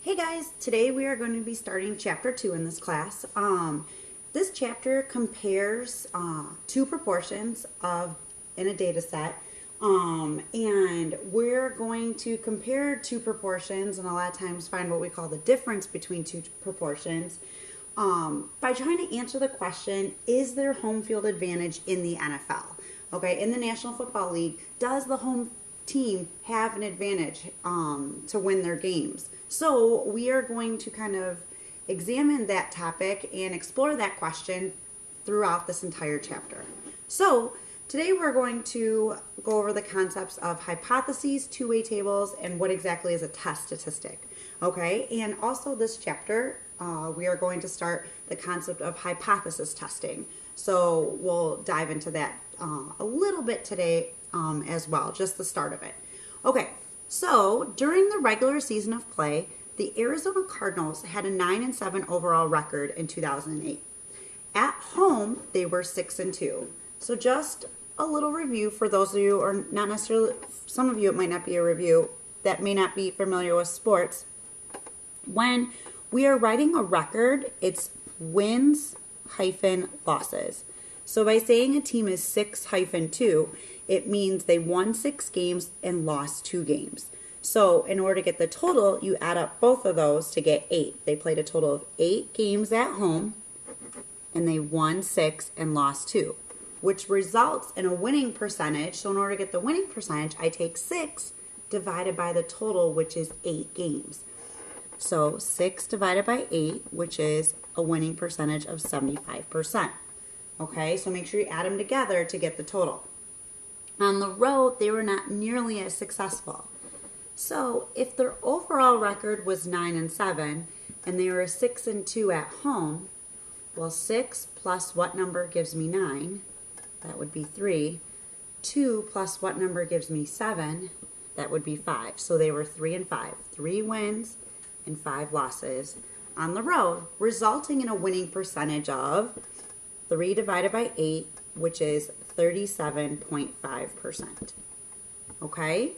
Hey guys, today we are going to be starting chapter 2 in this class. This chapter compares two proportions in a data set, and we're going to compare two proportions and a lot of times find what we call the difference between two proportions by trying to answer the question, is there home field advantage in the NFL? Okay, in the National Football League, does the home team have an advantage to win their games? So we are going to kind of examine that topic and explore that question throughout this entire chapter. So today we're going to go over the concepts of hypotheses, two-way tables, and what exactly is a test statistic. Okay, and also this chapter we are going to start the concept of hypothesis testing. So we'll dive into that a little bit today as well, just the start of it. Okay, so during the regular season of play, the Arizona Cardinals had a 9-7 overall record in 2008. At home, they were 6-2. So just a little review for those of you, or not necessarily, some of you it might not be a review, that may not be familiar with sports. When we are writing a record, it's wins hyphen losses. So by saying a team is 6-2, it means they won 6 games and lost 2 games. So in order to get the total, you add up both of those to get 8. They played a total of 8 games at home, and they won 6 and lost 2, which results in a winning percentage. So in order to get the winning percentage, I take 6 divided by the total, which is 8 games. So 6 divided by 8, which is a winning percentage of 75%. Okay, so make sure you add them together to get the total. On the road, they were not nearly as successful. So if their overall record was 9-7 and they were 6-2 at home, well, 6 plus what number gives me 9? That would be 3. 2 plus what number gives me 7? That would be 5. So they were 3-5. 3 wins and 5 losses on the road, resulting in a winning percentage of 3 divided by 8, which is 37.5%. Okay?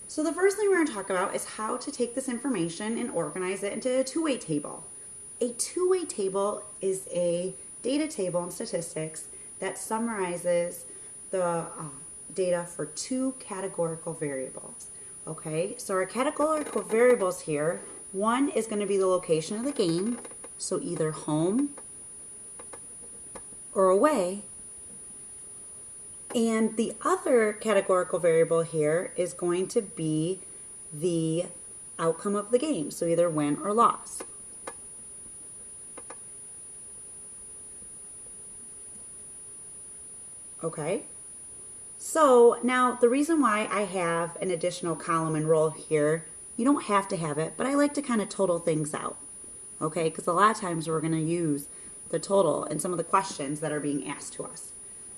So the first thing we're going to talk about is how to take this information and organize it into a two-way table. A two-way table is a data table in statistics that summarizes the data for two categorical variables. Okay? So our categorical variables here, one is going to be the location of the game, so either home or away. And the other categorical variable here is going to be the outcome of the game, so either win or loss. Okay, so now the reason why I have an additional column and row here, you don't have to have it, but I like to kind of total things out, okay, because a lot of times we're going to use the total in some of the questions that are being asked to us.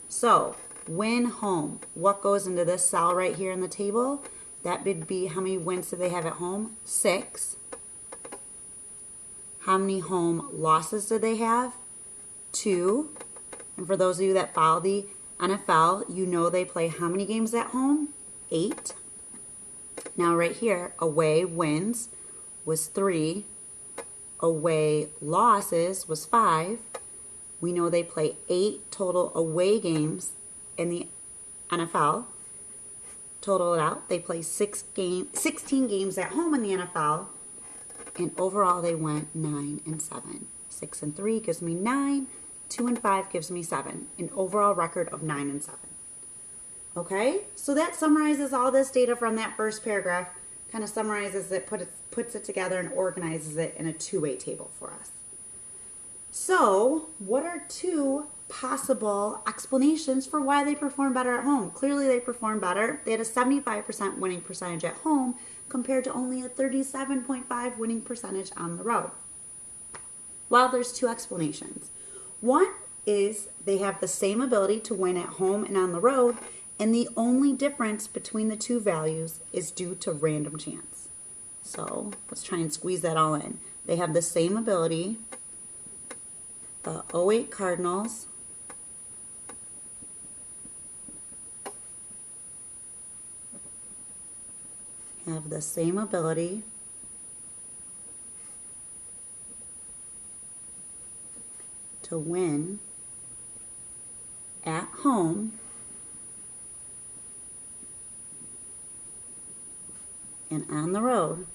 So win home, what goes into this cell right here in the table? That would be how many wins do they have at home? 6. How many home losses do they have? 2. And for those of you that follow the NFL, you know they play how many games at home? 8. Now right here, away wins was 3. Away losses was 5. We know they play 8 total away games in the NFL. Total it out, they play 16 games at home in the NFL, and overall they went 9-7. 6-3 gives me 9. 2-5 gives me 7. An overall record of 9-7. Okay, so that summarizes all this data from that first paragraph. Kind of summarizes it, puts it together and organizes it in a two-way table for us. So what are two possible explanations for why they perform better at home? Clearly they perform better. They had a 75% winning percentage at home compared to only a 37.5 winning percentage on the road. Well, there's two explanations. One is they have the same ability to win at home and on the road, and the only difference between the two values is due to random chance. So let's try and squeeze that all in. They have the same ability. The 08 Cardinals have the same ability to win at home and on the road.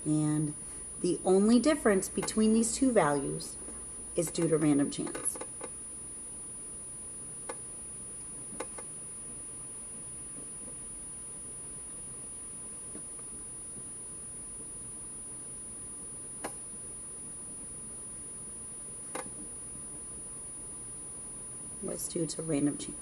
And the only difference between these two values is due to random chance. Was due to random chance.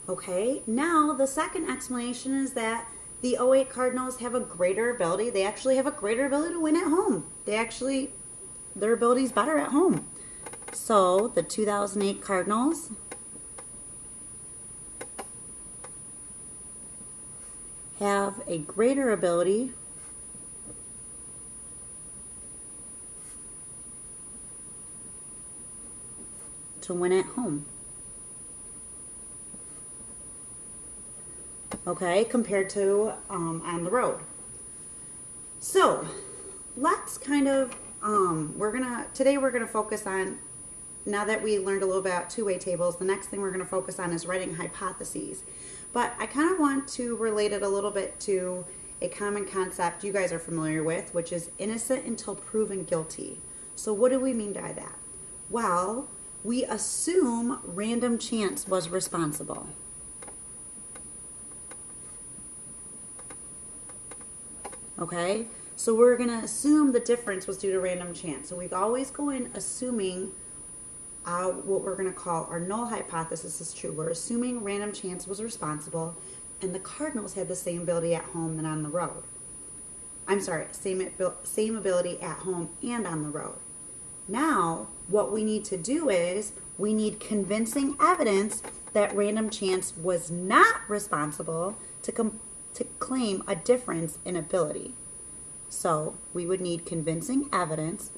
Okay, now the second explanation is that the '08 Cardinals have a greater ability. They actually have a greater ability to win at home. Their ability is better at home. So the 2008 Cardinals have a greater ability to win at home. Okay, compared to on the road. So let's kind of today we're gonna focus on, now that we learned a little bit about two-way tables, the next thing we're gonna focus on is writing hypotheses. But I kind of want to relate it a little bit to a common concept you guys are familiar with, which is innocent until proven guilty. So what do we mean by that? Well, we assume random chance was responsible. Okay, so we're going to assume the difference was due to random chance. So we always go in assuming what we're going to call our null hypothesis is true. We're assuming random chance was responsible, and the Cardinals had the same ability at home than on the road. I'm sorry, same ability at home and on the road. Now, what we need to do is we need convincing evidence that random chance was not responsible to claim a difference in ability. So we would need convincing evidence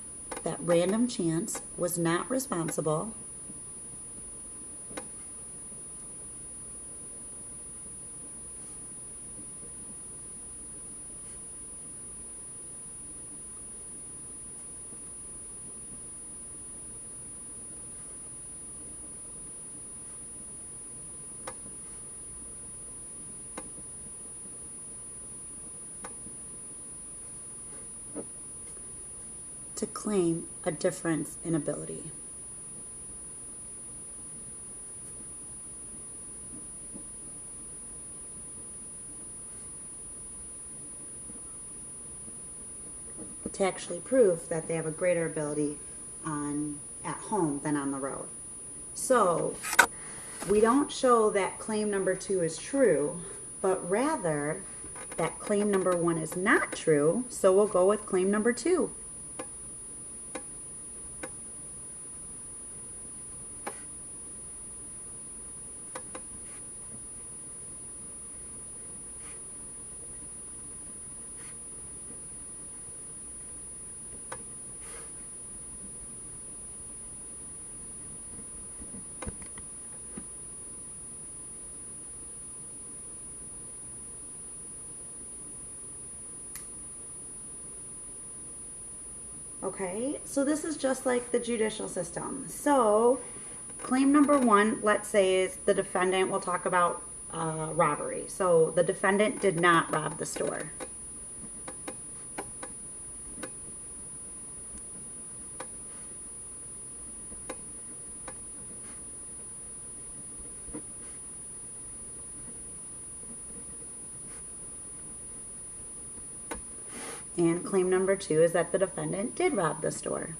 that random chance was not responsible to claim a difference in ability. To actually prove that they have a greater ability at home than on the road. So we don't show that claim number 2 is true, but rather that claim number 1 is not true, so we'll go with claim number 2. Okay, so this is just like the judicial system. So claim number 1, let's say, is the defendant. We'll talk about robbery. So the defendant did not rob the store. And claim number 2 is that the defendant did rob the store.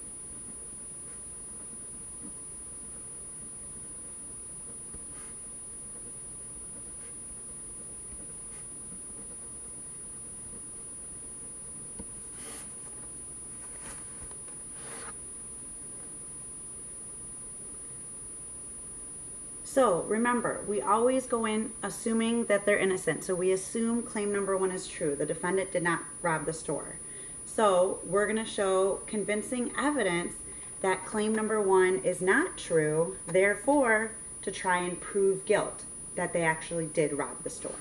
So remember, we always go in assuming that they're innocent. So we assume claim number 1 is true. The defendant did not rob the store. So we're going to show convincing evidence that claim number 1 is not true, therefore to try and prove guilt, that they actually did rob the store.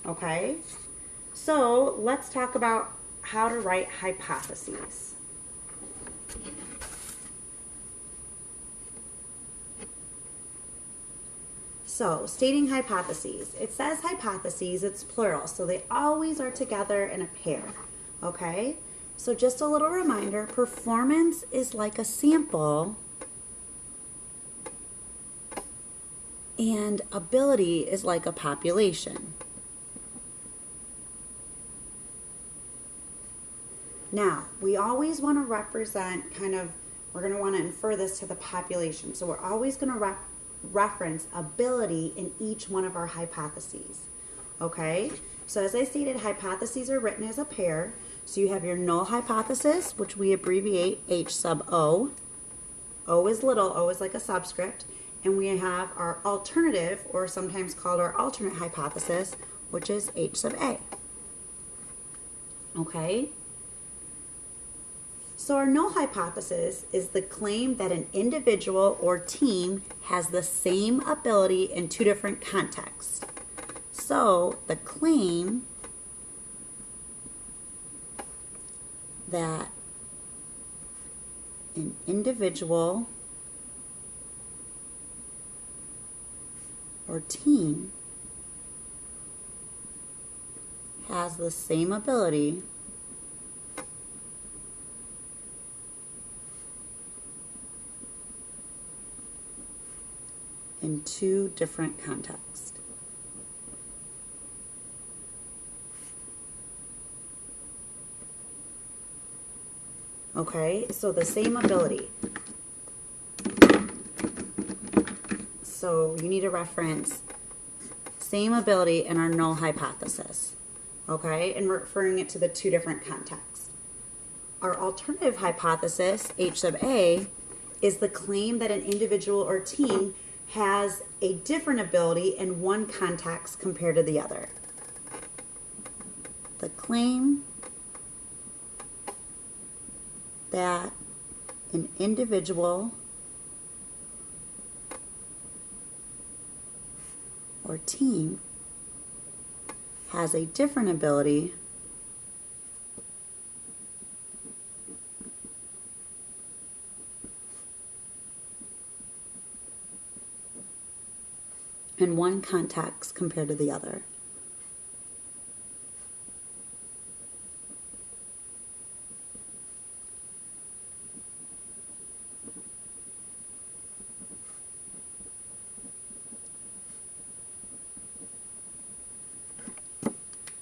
Okay? So let's talk about how to write hypotheses. So, stating hypotheses. It says hypotheses, it's plural, so they always are together in a pair. Okay? So just a little reminder, performance is like a sample and ability is like a population. Now, we always want to represent we're going to want to infer this to the population. So we're always going to reference ability in each one of our hypotheses. Okay? So as I stated, hypotheses are written as a pair. So you have your null hypothesis, which we abbreviate H sub O. O is little, O is like a subscript. And we have our alternative, or sometimes called our alternate hypothesis, which is H sub A. Okay? So our null hypothesis is the claim that an individual or team has the same ability in two different contexts. So the claim that an individual or team has the same ability in two different contexts. Okay, so the same ability. So you need to reference same ability in our null hypothesis. Okay, and referring it to the two different contexts. Our alternative hypothesis, H sub A, is the claim that an individual or team has a different ability in one context compared to the other. The claim that an individual or team has a different ability in one context compared to the other.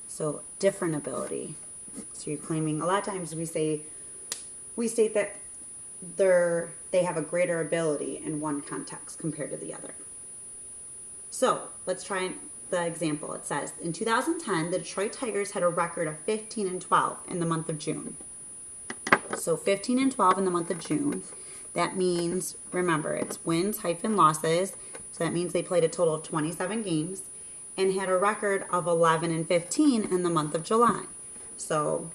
So different ability. So you're claiming, a lot of times we state that they have a greater ability in one context compared to the other. So let's try the example. It says, in 2010, the Detroit Tigers had a record of 15-12 in the month of June. So 15-12 in the month of June. That means, remember, it's wins hyphen losses. So that means they played a total of 27 games and had a record of 11-15 in the month of July. So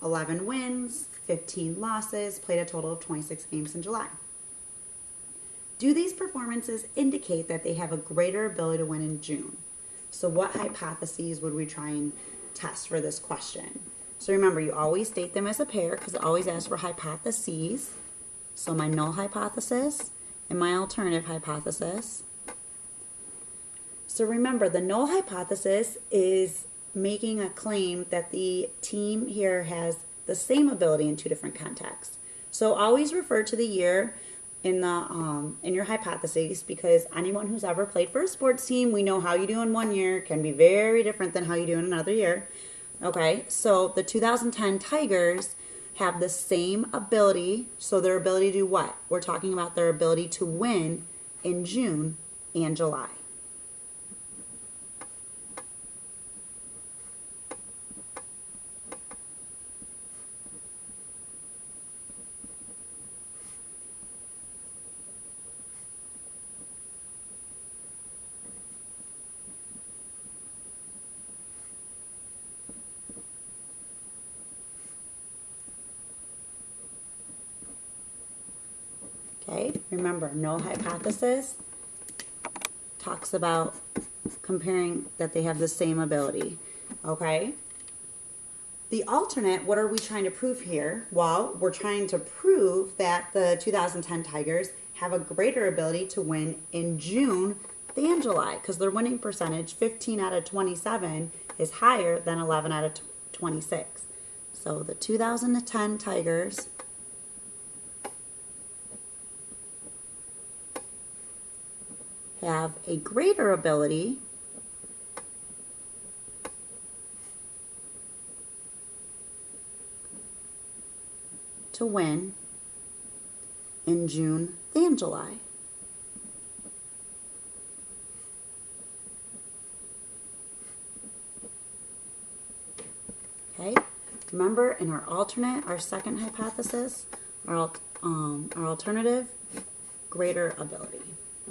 11 wins, 15 losses, played a total of 26 games in July. Do these performances indicate that they have a greater ability to win in June? So what hypotheses would we try and test for this question? So remember, you always state them as a pair because it always asks for hypotheses. So my null hypothesis and my alternative hypothesis. So remember, the null hypothesis is making a claim that the team here has the same ability in two different contexts. So always refer to the year in your hypotheses, because anyone who's ever played for a sports team, we know how you do in one year can be very different than how you do in another year. Okay, so the 2010 Tigers have the same ability, so their ability to do what? We're talking about their ability to win in June and July. Okay, remember, null hypothesis talks about comparing that they have the same ability. Okay? The alternate, what are we trying to prove here? Well, we're trying to prove that the 2010 Tigers have a greater ability to win in June than July, because their winning percentage, 15 out of 27, is higher than 11 out of 26. So the 2010 Tigers have a greater ability to win in June than July. Okay, remember in our alternate, our second hypothesis, our alternative, greater ability.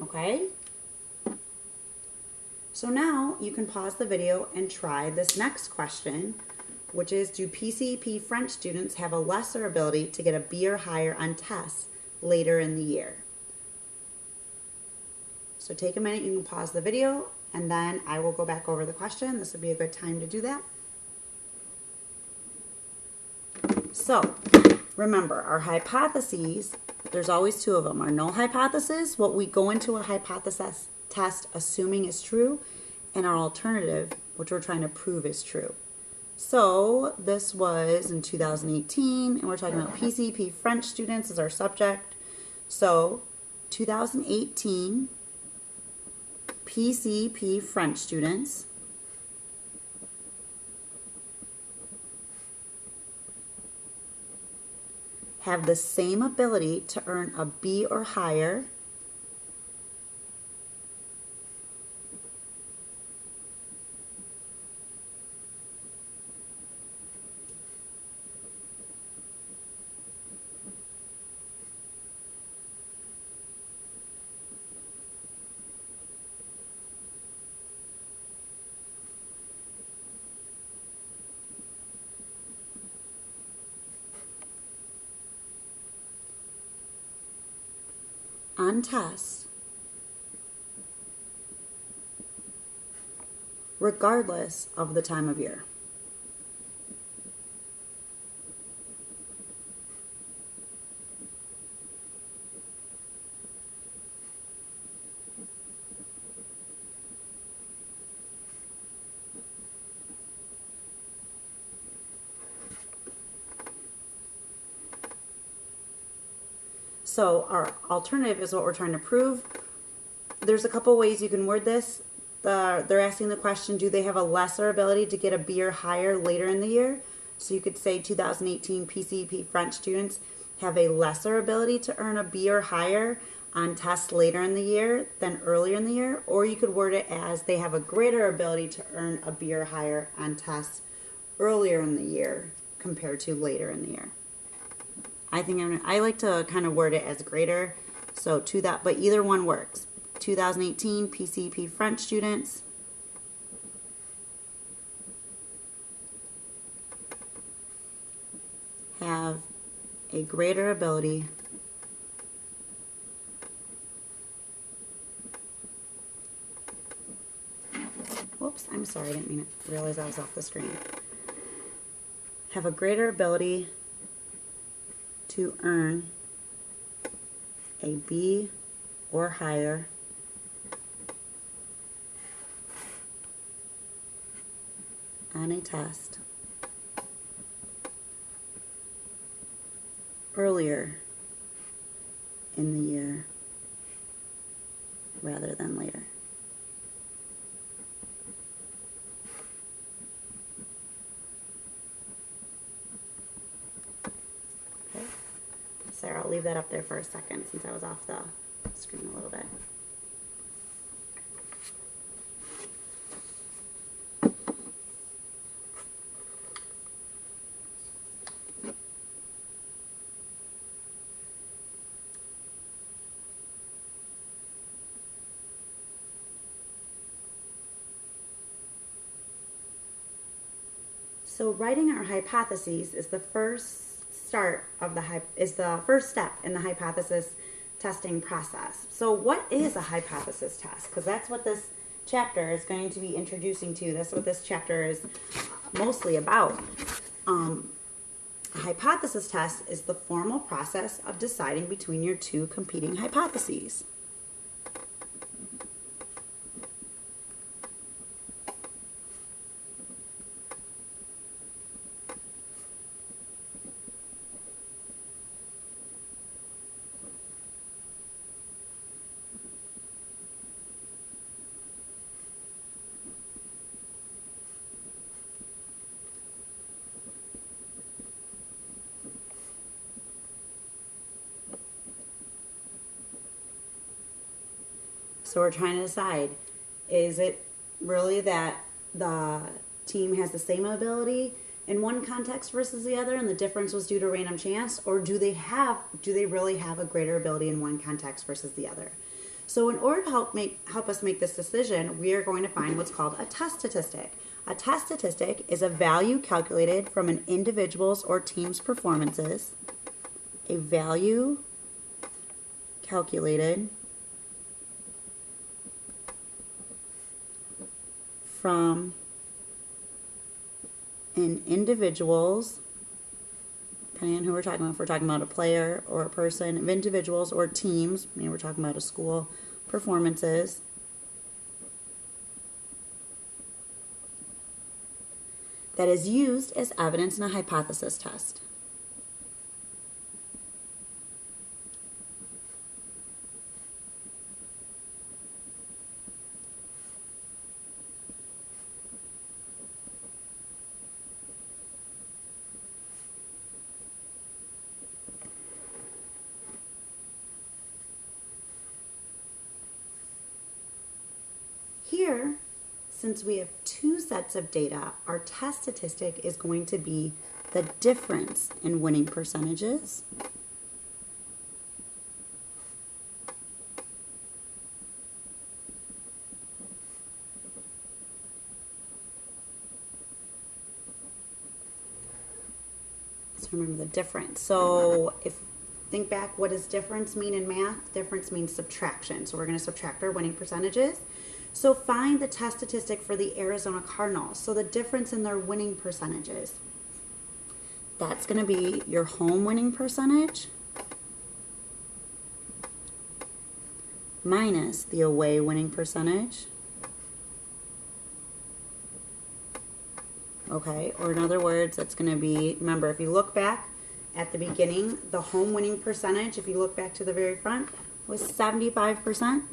Okay? So now you can pause the video and try this next question, which is, do PCP French students have a lesser ability to get a B or higher on tests later in the year? So take a minute, you can pause the video, and then I will go back over the question. This would be a good time to do that. So remember, our hypotheses, there's always two of them. Our null hypothesis, what we go into a hypothesis test assuming is true, and our alternative, which we're trying to prove is true. So this was in 2018, and we're talking about PCP French students as our subject. So 2018 PCP French students have the same ability to earn a B or higher on tests regardless of the time of year. So our alternative is what we're trying to prove. There's a couple ways you can word this. They're asking the question, do they have a lesser ability to get a B or higher later in the year? So you could say 2018 PCP French students have a lesser ability to earn a B or higher on tests later in the year than earlier in the year. Or you could word it as they have a greater ability to earn a B or higher on tests earlier in the year compared to later in the year. I like to kind of word it as greater, so to that, but either one works. 2018 PCP French students have a greater ability whoops, I'm sorry, I didn't mean to realize I was off the screen. Have a greater ability to earn a B or higher on a test earlier in the year rather than later. Sarah, I'll leave that up there for a second since I was off the screen a little bit. So writing our hypotheses is the first step in the hypothesis testing process. So what is a hypothesis test? Because that's what this chapter is going to be introducing to. That's what this chapter is mostly about. A hypothesis test is the formal process of deciding between your two competing hypotheses. So we're trying to decide, is it really that the team has the same ability in one context versus the other and the difference was due to random chance, or do they really have a greater ability in one context versus the other? So in order to help us make this decision, we are going to find what's called a test statistic. A test statistic is a value calculated from an individual's or team's performances. A value calculated from an individual's, depending on who we're talking about, if we're talking about a player or a person, of individuals or teams, maybe we're talking about a school, performances, that is used as evidence in a hypothesis test. Here, since we have two sets of data, our test statistic is going to be the difference in winning percentages so remember the difference. So think back, what does difference mean in math? Difference means subtraction. So we're going to subtract our winning percentages. So find the test statistic for the Arizona Cardinals. So the difference in their winning percentages. That's going to be your home winning percentage minus the away winning percentage. Okay, or in other words, that's going to be, remember, if you look back at the beginning, the home winning percentage, if you look back to the very front, was 75%.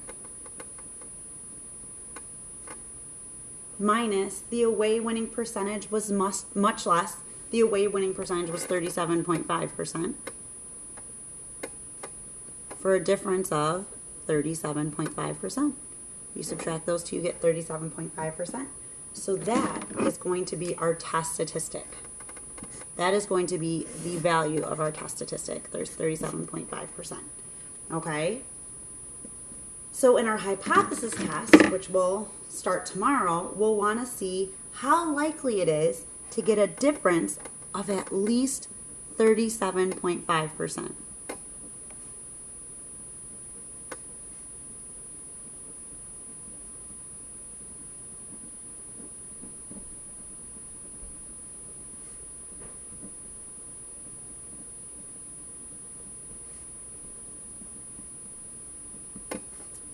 Minus the away winning percentage was much less. The away winning percentage was 37.5%. For a difference of 37.5%. You subtract those two, you get 37.5%. So that is going to be our test statistic. That is going to be the value of our test statistic. There's 37.5%. Okay? So in our hypothesis test, which we'll start tomorrow, we'll want to see how likely it is to get a difference of at least 37.5%.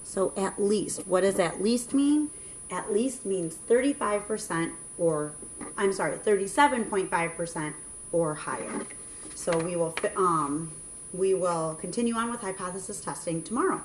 So at least, what does at least mean? At least means 35% or, 37.5% or higher. So we will continue on with hypothesis testing tomorrow.